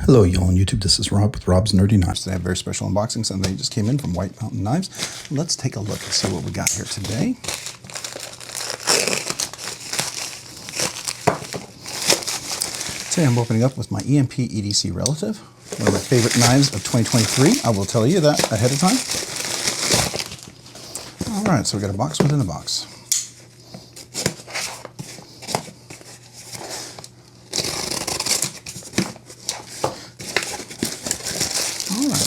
Hello, y'all on YouTube. This is Rob with Rob's Nerdy Knives. Today I have a very special unboxing. Something just came in from White Mountain Knives. Let's take a look and see what we got here today. Today I'm opening up with my EMP EDC relative. One of my favorite knives of 2023. I will tell you that ahead of time. All right, so we got a box within a box.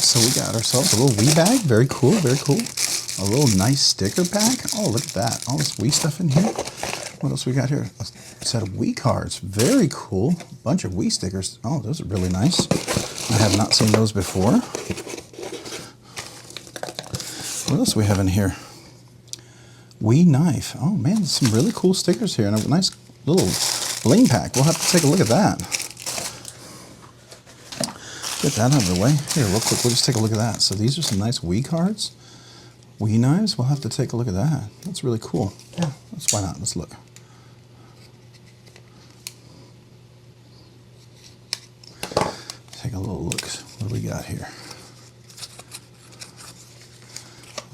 So we got ourselves a little wee bag. Very cool, very cool. A little nice sticker pack. Oh, look at that. All this wee stuff in here. What else we got here? A set of wee cards. Very cool. A bunch of wee stickers. Oh, those are really nice. I have not seen those before. What else do we have in here? We Knife. Oh man, there's some really cool stickers here and a nice little bling pack. We'll have to take a look at that. Get that out of the way. Here, real quick, we'll just take a look at that. So these are some nice Wii cards. Wii knives, we'll have to take a look at that. That's really cool. Yeah, why not? Let's look. Take a little look. What do we got here?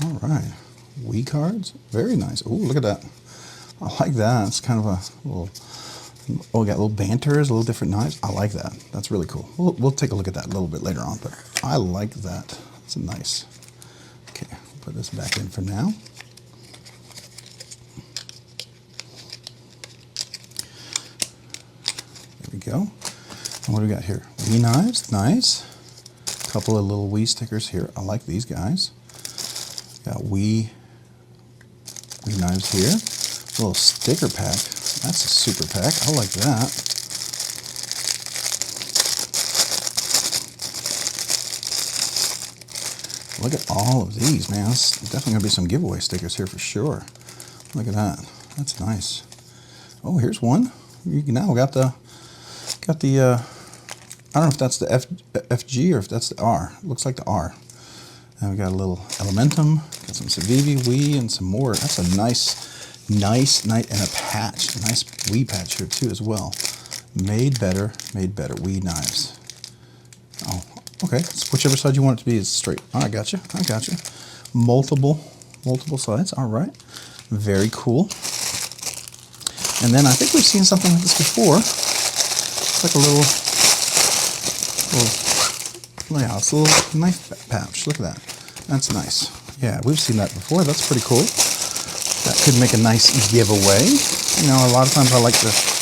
All right. Wii cards. Very nice. Oh, look at that. I like that. It's kind of a little... Oh, we got little banters, little different knives. I like that. That's really cool. We'll take a look at that a little bit later on, but I like that. It's nice. Okay, put this back in for now. There we go. And what do we got here? Wii knives, nice. A couple of little Wii stickers here. I like these guys. Got Wii knives here. A little sticker pack. That's a super pack. I like that. Look at all of these, man. That's definitely going to be some giveaway stickers here for sure. Look at that. That's nice. Oh, here's one. You now got the I don't know if that's the FG or if that's the R. It looks like the R. And we got a little Elementum, got some Civivi, Wii, and some more. That's a nice and a patch, a nice Wii patch here too as well. Made better Wii knives. Oh, okay. So whichever side you want it to be is straight. Oh, I got you. Multiple sides. All right. Very cool. And then I think we've seen something like this before. It's like a little it's a little knife pouch. Look at that. That's nice. Yeah, we've seen that before. That's pretty cool. That could make a nice giveaway. You know, a lot of times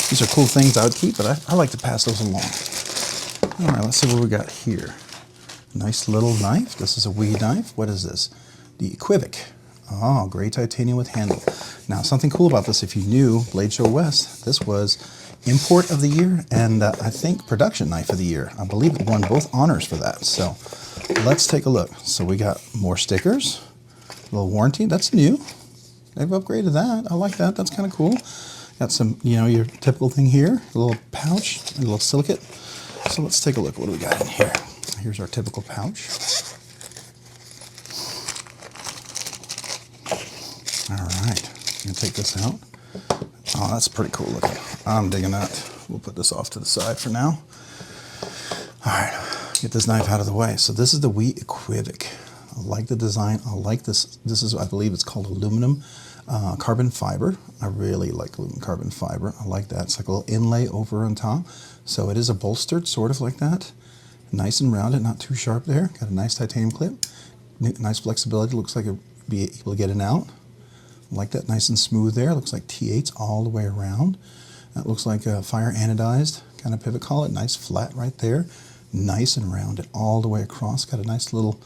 these are cool things I would keep, but I like to pass those along. All right, let's see what we got here. Nice little knife. This is a Wii knife. What is this? The Equivoc. Oh, gray titanium with handle. Now, something cool about this, if you knew Blade Show West, this was Import of the Year and I think Production Knife of the Year. I believe it won both honors for that. So let's take a look. So we got more stickers, a little warranty. That's new. They've upgraded that. I like that. That's kind of cool. Got some, you know, your typical thing here. A little pouch, a little silicate. So let's take a look. What do we got in here? Here's our typical pouch. All right. I'm going to take this out. Oh, that's pretty cool looking. I'm digging that. We'll put this off to the side for now. All right. Get this knife out of the way. So this is the We Euquivik. I like the design. I like this. This is, I believe it's called aluminum carbon fiber. I really like aluminum carbon fiber. I like that. It's like a little inlay over on top. So it is a bolstered, sort of like that. Nice and rounded, not too sharp there. Got a nice titanium clip. Nice flexibility. Looks like it'll be able to get in and out. I like that, nice and smooth there. Looks like T8s all the way around. That looks like a fire anodized kind of pivot collet. Nice flat right there. Nice and rounded all the way across. Got a nice little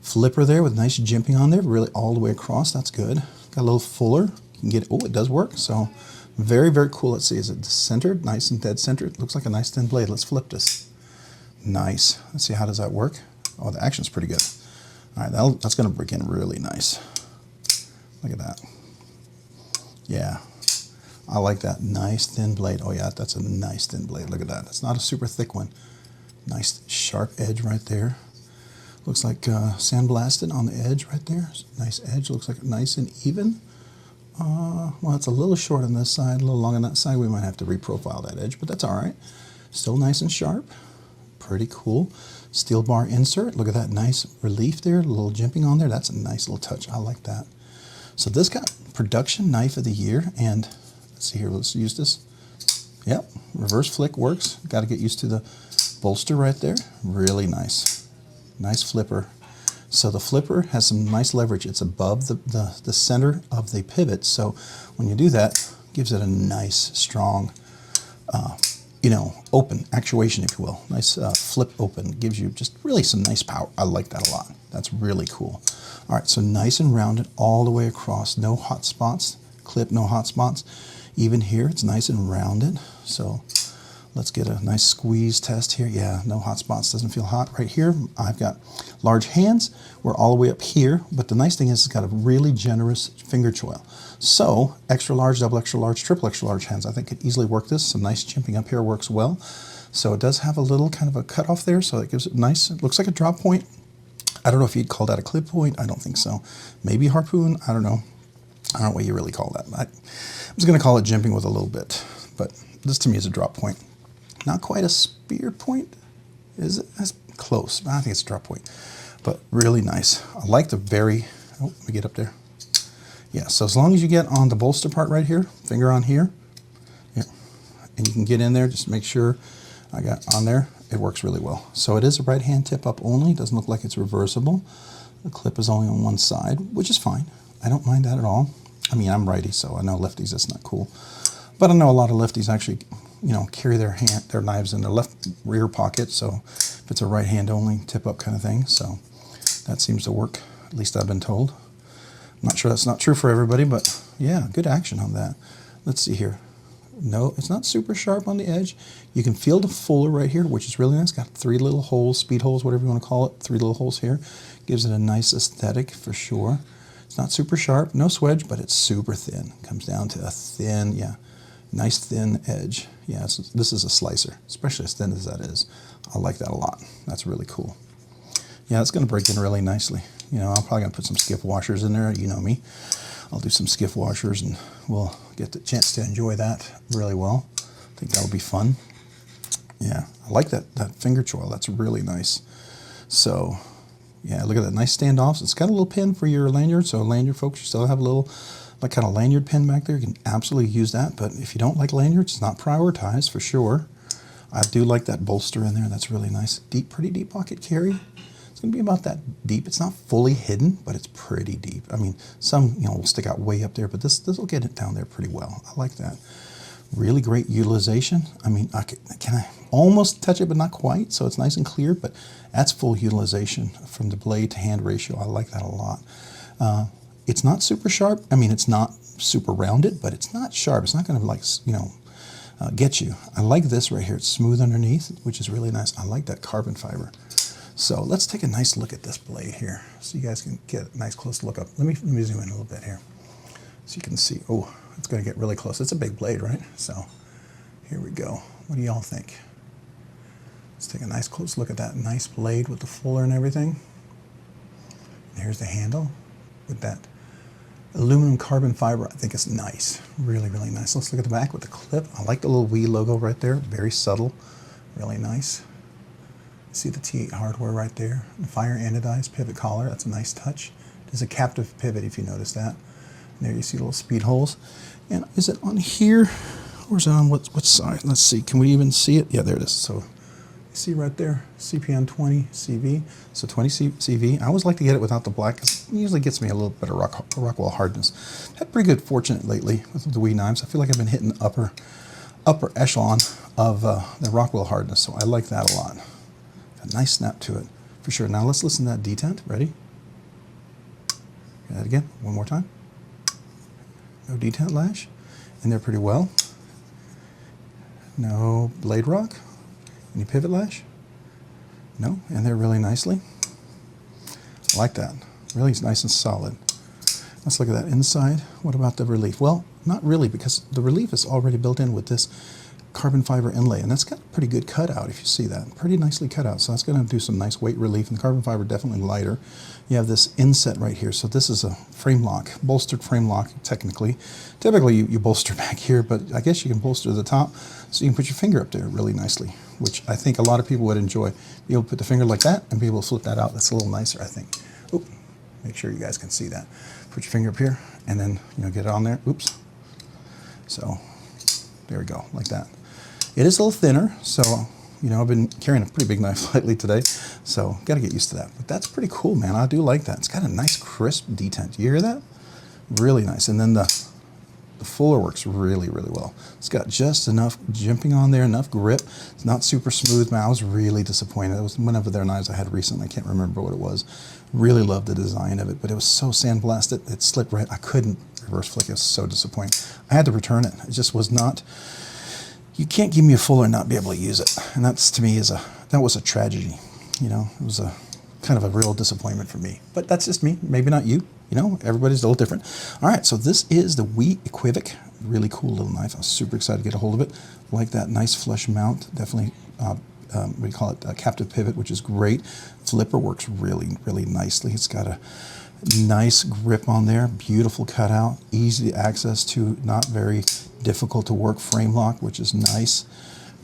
flipper there with nice jimping on there, really all the way across. That's good. Got a little fuller. You can get, oh, it does work. So very, very cool. Let's see, is it centered? Nice and dead centered. Looks like a nice thin blade. Let's flip this. Nice. Let's see, how does that work? Oh, the action's pretty good. All right, that's going to break in really nice. Look at that. Yeah, I like that. Nice thin blade. Oh yeah, that's a nice thin blade. Look at that. It's not a super thick one. Nice sharp edge right there. Looks like sandblasted on the edge right there. Nice edge. Looks like nice and even. Well, it's a little short on this side, a little long on that side. We might have to reprofile that edge, but that's all right. Still nice and sharp. pretty cool. Steel bar insert, look at that nice relief there, a little jimping on there. That's a nice little touch, I like that. So this got production knife of the year, and let's see here, let's use this. Yep, reverse flick works. Got to get used to the bolster right there. Really nice. Nice flipper. So the flipper has some nice leverage. It's above the center of the pivot. So when you do that, gives it a nice, strong, open actuation, if you will. Nice flip open. Gives you just really some nice power. I like that a lot. That's really cool. All right, so nice and rounded all the way across. No hot spots. Clip, no hot spots. Even here, it's nice and rounded. So let's get a nice squeeze test here. Yeah, no hot spots, doesn't feel hot. Right here, I've got large hands. We're all the way up here, but the nice thing is it's got a really generous finger choil. So extra large, double extra large, triple extra large hands, I think could easily work this. Some nice chimping up here works well. So it does have a little kind of a cutoff there, so it gives it nice, it looks like a drop point. I don't know if you'd call that a clip point. I don't think so. Maybe harpoon, I don't know. I don't know what you really call that. I was going to call it jimping with a little bit, but this to me is a drop point. Not quite a spear point, is it? That's close. I think it's a drop point, but really nice. I like the very, oh, let me get up there. Yeah, so as long as you get on the bolster part right here, finger on here, yeah, and you can get in there, just make sure I got on there, it works really well. So it is a right hand tip up only. It doesn't look like it's reversible. The clip is only on one side, which is fine. I don't mind that at all. I mean, I'm righty, so I know lefties, that's not cool. But I know a lot of lefties actually, carry their knives in their left rear pocket, so if it's a right hand only tip up kind of thing, so that seems to work, at least I've been told. I'm not sure that's not true for everybody, but yeah, good action on that. Let's see here. No, it's not super sharp on the edge. You can feel the fuller right here, which is really nice. Got 3 little holes, speed holes, whatever you want to call it, 3 little holes here. Gives it a nice aesthetic for sure. It's not super sharp, no swedge, but it's super thin. Comes down to a thin, yeah, nice thin edge. Yeah, this is a slicer, especially as thin as that is. I like that a lot. That's really cool. Yeah, it's going to break in really nicely. I'm probably going to put some Skiff washers in there. You know me. I'll do some Skiff washers and we'll get the chance to enjoy that really well. I think that'll be fun. Yeah, I like that finger choil. That's really nice. So, yeah, look at that nice standoffs. It's got a little pin for your lanyard, so lanyard folks, you still have a little like kind of lanyard pin back there. You can absolutely use that, but if you don't like lanyards, it's not prioritized for sure. I do like that bolster in there. That's really nice. Deep, pretty deep pocket carry. It's going to be about that deep. It's not fully hidden, but it's pretty deep. I mean, some will stick out way up there, but this will get it down there pretty well. I like that. Really great utilization. I mean, can I almost touch it, but not quite, so it's nice and clear, but that's full utilization from the blade to hand ratio. I like that a lot. It's not super sharp. I mean, it's not super rounded, but it's not sharp. It's not going to get you. I like this right here. It's smooth underneath, which is really nice. I like that carbon fiber. So let's take a nice look at this blade here so you guys can get a nice close look up. Let me zoom in a little bit here so you can see. Oh, it's going to get really close. It's a big blade, right? So here we go. What do y'all think? Let's take a nice close look at that nice blade with the fuller and everything. And here's the handle with that aluminum carbon fiber. I think it's nice. Really, really nice. Let's look at the back with the clip. I like the little We logo right there. Very subtle. Really nice. See the T8 hardware right there. The fire anodized pivot collar. That's a nice touch. There's a captive pivot if you notice that. And there you see little speed holes. And is it on here? Or is it on what side? Let's see. Can we even see it? Yeah, there it is. So you see right there, CPN 20 CV. So 20 CV. I always like to get it without the black. It usually gets me a little bit of Rockwell hardness. Had pretty good fortune lately with the We Knives. I feel like I've been hitting the upper echelon of the Rockwell hardness. So I like that a lot. A nice snap to it, for sure. Now let's listen to that detent. Ready? Hear that again, one more time. No detent lash, in there pretty well. No blade rock. Any pivot lash? No, in there really nicely. I like that. Really nice and solid. Let's look at that inside. What about the relief? Well, not really, because the relief is already built in with this carbon fiber inlay, and that's got a pretty good cutout if you see that. Pretty nicely cut out, so that's going to do some nice weight relief, and the carbon fiber definitely lighter. You have this inset right here, so this is a frame lock, bolstered frame lock technically. Typically you bolster back here, but I guess you can bolster the top so you can put your finger up there really nicely, which I think a lot of people would enjoy. Be able to put the finger like that and be able to flip that out. That's a little nicer, I think. Oop, make sure you guys can see that. Put your finger up here and then get it on there. Oops. So there we go, like that. It is a little thinner, so I've been carrying a pretty big knife lately today, so got to get used to that. But that's pretty cool, man. I do like that. It's got a nice crisp detent. You hear that? Really nice. And then the fuller works really, really well. It's got just enough jimping on there, enough grip. It's not super smooth, man. I was really disappointed. It was one of their knives I had recently. I can't remember what it was. Really loved the design of it, but it was so sandblasted. It slipped right. I couldn't reverse flick. It was so disappointing. I had to return it. It just was not. You can't give me a fuller and not be able to use it, and that's, to me, that was a tragedy. It was a kind of a real disappointment for me. But that's just me. Maybe not you. Everybody's a little different. All right, so this is the We Euquivik. Really cool little knife. I was super excited to get a hold of it. Like that nice flush mount. Definitely, what do you call it? A captive pivot, which is great. Flipper works really, really nicely. It's got a nice grip on there. Beautiful cutout. Easy access to, not very difficult to work frame lock, which is nice.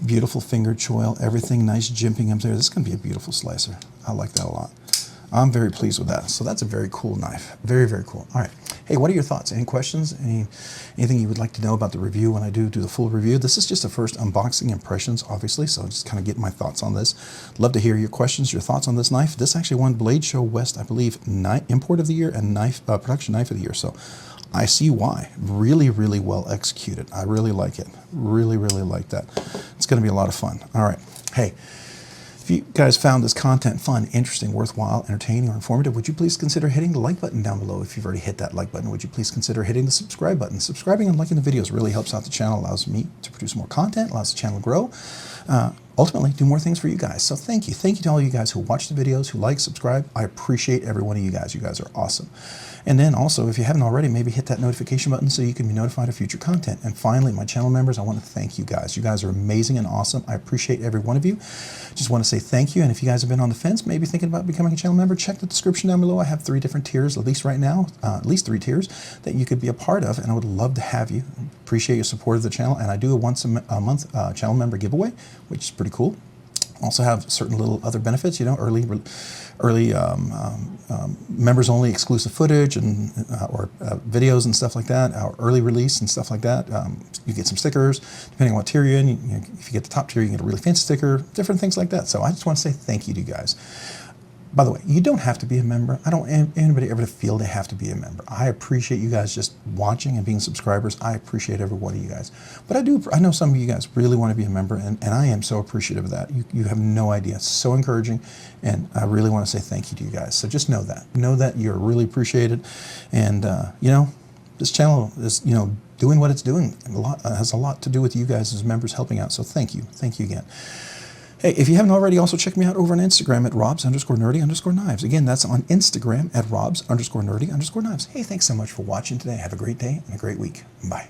Beautiful finger choil. Everything nice jimping up there. This is going to be a beautiful slicer. I like that a lot. I'm very pleased with that. So that's a very cool knife. Very, very cool. All right. Hey, what are your thoughts? Any questions? Anything you would like to know about the review when I do the full review? This is just a first unboxing impressions, obviously, so just kind of get my thoughts on this. Love to hear your questions, your thoughts on this knife. This actually won Blade Show West, I believe, Import of the Year and Production Knife of the Year. So I see why. Really, really well executed. I really like it. Really, really like that. It's going to be a lot of fun. All right. Hey. If you guys found this content fun, interesting, worthwhile, entertaining, or informative, would you please consider hitting the like button down below? If you've already hit that like button, would you please consider hitting the subscribe button? Subscribing and liking the videos really helps out the channel, allows me to produce more content, allows the channel to grow, ultimately do more things for you guys. So thank you. Thank you to all you guys who watch the videos, who like, subscribe. I appreciate every one of you guys. You guys are awesome. And then also, if you haven't already, maybe hit that notification button so you can be notified of future content. And finally, my channel members, I want to thank you guys. You guys are amazing and awesome. I appreciate every one of you. Just want to say thank you. And if you guys have been on the fence, maybe thinking about becoming a channel member, check the description down below. I have 3 different tiers, at least right now, at least 3 tiers that you could be a part of. And I would love to have you. Appreciate your support of the channel. And I do a once a month channel member giveaway, which is pretty cool. Also have certain little other benefits, early members only exclusive footage and or videos and stuff like that, our early release and stuff like that. You get some stickers depending on what tier you're in. If you get the top tier, you get a really fancy sticker, different things like that. So I just want to say thank you to you guys. By the way, you don't have to be a member. I don't want anybody ever to feel they have to be a member. I appreciate you guys just watching and being subscribers. I appreciate every one of you guys. But I know some of you guys really want to be a member, and I am so appreciative of that. You have no idea. It's so encouraging, and I really want to say thank you to you guys. So just know that. Know that you're really appreciated. And, this channel is, doing what it's doing. Has a lot to do with you guys as members helping out. So thank you. Thank you again. Hey, if you haven't already, also check me out over on Instagram at robs_nerdy_knives. Again, that's on Instagram at robs_nerdy_knives. Hey, thanks so much for watching today. Have a great day and a great week. Bye.